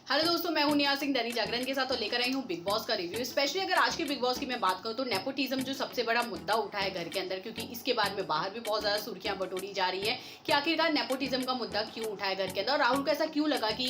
Hello दोस्तों, मैं हूं निया सिंह दैनिक जागरण के साथ और लेकर आई हूं बिग बॉस का रिव्यू। स्पेशली अगर आज के बिग बॉस की मैं बात करूं तो नेपोटिज्म जो सबसे बड़ा मुद्दा उठा है घर के अंदर, क्योंकि इसके बाद में बाहर भी बहुत ज्यादा सुर्खियां बटोरी जा रही है कि आखिरकार नेपोटिज्म का मुद्दा क्यों उठा है घर के अंदर और राहुल को ऐसा क्यों लगा कि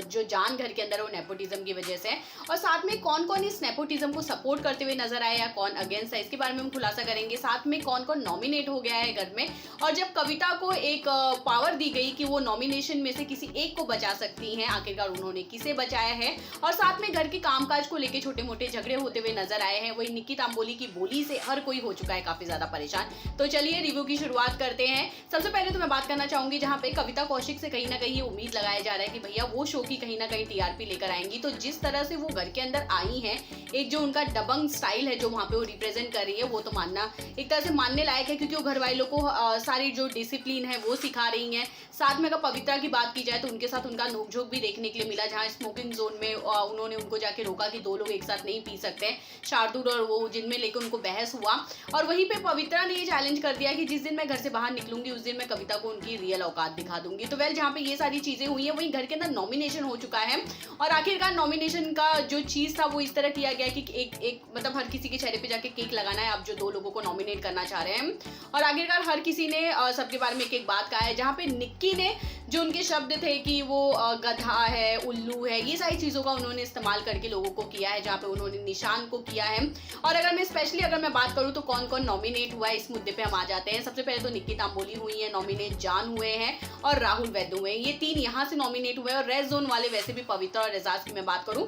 जो जान घर के अंदर है वो नेपोटिज्म की वजह से है, और साथ में कौन कौन इस नेपोटिज्म को सपोर्ट करते हुए नजर आए या कौन अगेंस्ट है, इसके बारे में हम खुलासा करेंगे। साथ में कौन कौन नॉमिनेट हो गया है घर में, और जब कविता को एक पावर दी गई कि वो नॉमिनेशन में से किसी एक को बचा सकती हैं, आखिरकार उन्होंने किसे बचाया है। और साथ में घर के कामकाज को लेकर छोटे मोटे झगड़े होते हुए नजर आए हैं। वही निक्की तांबोली की बोली से हर कोई हो चुका है काफी ज्यादा परेशान। तो चलिए रिव्यू की शुरुआत करते हैं। सबसे पहले तो मैं बात करना चाहूंगी जहां पे कविता कौशिक से कहीं ना कहीं ये उम्मीद लगाया जा रहा है कि भैया वो शो की कहीं ना कहीं टीआरपी लेकर आएंगी। तो जिस तरह से वो घर के अंदर आई हैं, एक जो उनका दबंग स्टाइल है जो वहां पे वो रिप्रेजेंट कर रही है, वो तो मानना एक तरह से मानने लायक है, क्योंकि वो घर वालों को सारी जो डिसिप्लिन है वो सिखा रही है। साथ में अगर पवित्रा की बात की जाए तो उनके साथ उनका नोकझोंक भी देखने के लिए मिला, जहां स्मोकिंग जोन में उन्होंने उनको जाके रोका कि दो लोग एक साथ नहीं पी सकते, शार्दुल और वो, जिनमें लेकर उनको बहस हुआ। और वहीं पे पवित्रा ने ये चैलेंज कर दिया कि जिस दिन मैं घर से बाहर निकलूंगी उस दिन मैं कविता को उनकी रियल औकात दिखा दूंगी। तो वेल, जहां पे ये सारी चीजें हुई है वहीं घर के अंदर नॉमिनेशन हो चुका है, और आखिरकार नॉमिनेशन का जो चीज था वो इस तरह किया गया कि एक मतलब हर किसी के चेहरे पे जाके केक लगाना है, आप जो दो लोगों को नॉमिनेट करना चाह रहे हैं। और आखिरकार हर किसी ने सबके बारे में एक एक बात कहा है, जहां पे निक्की ने जो उनके शब्द थे कि वो गधा है, उल्लू है, ये सारी चीजों का उन्होंने इस्तेमाल करके लोगों को किया है, जहां पे उन्होंने निशान को किया है। और अगर मैं बात करूं तो कौन कौन नॉमिनेट हुआ है इस मुद्दे पे हम आ जाते हैं। सबसे पहले तो निक्की तांबोली हुई है नॉमिनेट, जान हुए हैं और राहुल वैद्य हुए हैं। ये तीन यहां से नॉमिनेट हुए हैं, और रेड जोन वाले वैसे भी पवित्रा और एजाज की मैं बात करूं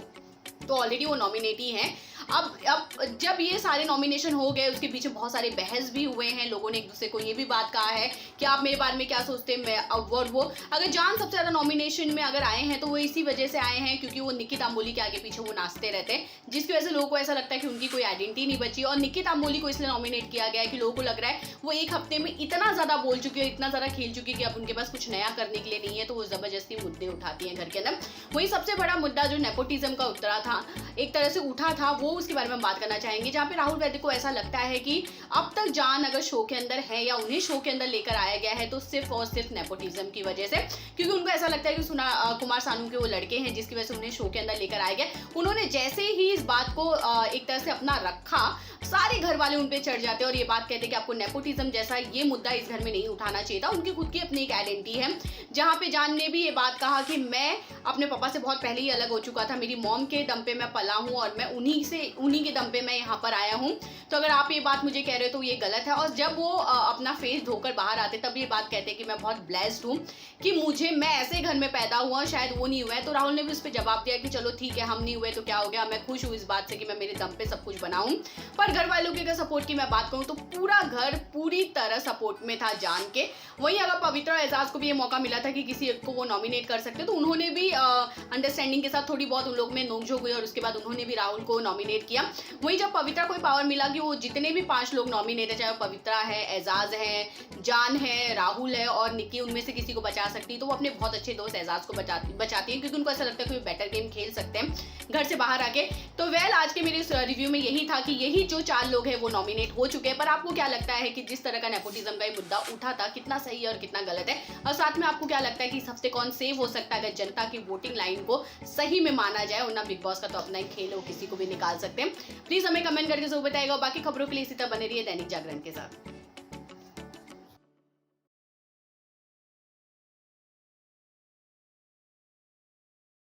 तो ऑलरेडी वो नॉमिनेट ही हैं। अब जब ये सारे नॉमिनेशन हो गए, उसके पीछे बहुत सारे बहस भी हुए हैं। लोगों ने एक दूसरे को ये भी बात कहा है कि आप मेरे बारे में क्या सोचते हैं। और वो अगर जान सबसे ज्यादा नॉमिनेशन में अगर आए हैं तो वो इसी वजह से आए हैं क्योंकि वो निक्की तांबोली के आगे पीछे वो नाचते रहते हैं, जिसकी वजह से लोगों को ऐसा लगता है कि उनकी कोई आइडेंटिटी नहीं बची। और निक्की तांबोली को इसलिए नॉमिनेट किया गया है कि लोगों को लग रहा है वो एक हफ्ते में इतना ज्यादा बोल चुकी है, इतना ज्यादा खेल चुकी है कि अब उनके पास कुछ नया करने के लिए नहीं है, तो वो जबरदस्ती मुद्दे उठाती हैं घर के अंदर। वही सबसे बड़ा मुद्दा जो नेपोटिज्म का उतरा था, एक तरह से उठा था, वो उसके बारे में बात करना चाहेंगे। जहां पे राहुल वैद्य को ऐसा लगता है कि अब तक जान अगर शो के अंदर है या उन्हें शो के अंदर लेकर आया गया है तो सिर्फ और सिर्फ नेपोटिज्म की वजह से, क्योंकि उनको ऐसा लगता है कि कुमार सानू के वो लड़के हैं जिसकी वजह से उन्हें शो के अंदर लेकर आया गया। उन्होंने जैसे ही इस बात को एक तरह से अपना रखा, सारे घर वाले उन पे चढ़ जाते हैं और ये बात कहते हैं कि आपको नेपोटिज्म जैसा ये मुद्दा इस घर में नहीं उठाना चाहिए था। उनकी खुद की अपनी एक आइडेंटिटी है, जहां पे जान ने भी ये बात कहा कि मैं अपने पापा से बहुत पहले ही अलग हो चुका था, मेरी मॉम के दम पे मैं पला हूं और मैं उन्हीं के दम पे मैं यहाँ पर आया हूँ। तो अगर आप ये बात मुझे कह रहे हो तो ये गलत है। और जब वो अपना फेस धोकर बाहर आते तब ये बात कहते हैं कि मैं बहुत ब्लेस्ड हूँ कि मैं ऐसे घर में पैदा हुआ, शायद वो नहीं हुआ है। तो राहुल ने भी उस पर जवाब दिया कि चलो ठीक है, हम नहीं हुए तो क्या हो गया, मैं खुश हूँ इस बात से कि मैं मेरे दम पे सब कुछ बनाऊं। पर घर वालों के अगर सपोर्ट की मैं बात करूं तो पूरा घर पूरी तरह सपोर्ट में था जान के। वहीं अगर पवित्रा एजाज को भी ये मौका मिला था कि किसी एक को वो नॉमिनेट कर सकते, तो उन्होंने भी अंडरस्टैंडिंग के साथ थोड़ी बहुत उन लोग में नोकझोंक हुई और उसके बाद उन्होंने भी राहुल को नॉमिनेट किया। वहीं जब पवित्रा को पावर मिला कि वो जितने भी 5 लोग नॉमिनेट है, चाहे वो पवित्रा है, एजाज है, जान है, राहुल है और निक्की, उनमें से किसी को बचा सकती, तो वो अपने बहुत अच्छे दोस्त एजाज को बचाती है, क्योंकि उनको ऐसा लगता है कि वो बेटर गेम खेल सकते हैं घर से बाहर आके। तो वेल, आज के मेरे रिव्यू में यही था कि यही जो 4 लोग हैं वो नॉमिनेट हो चुके हैं। पर आपको क्या लगता है कि जिस तरह का नेपोटिज्म का ये मुद्दा उठा था, कितना सही है और कितना गलत है? और साथ में आपको क्या लगता है कि इस हफ्ते कौन सेव हो सकता है अगर जनता की वोटिंग लाइन को सही में माना जाए? वरना बिग बॉस का तो अपना ही खेल है, वो किसी को भी निकाल सकते हैं। प्लीज हमें कमेंट करके जरूर बताइएगा। बाकी खबरों के लिए इसी तरह बने रहिए दैनिक जागरण के साथ।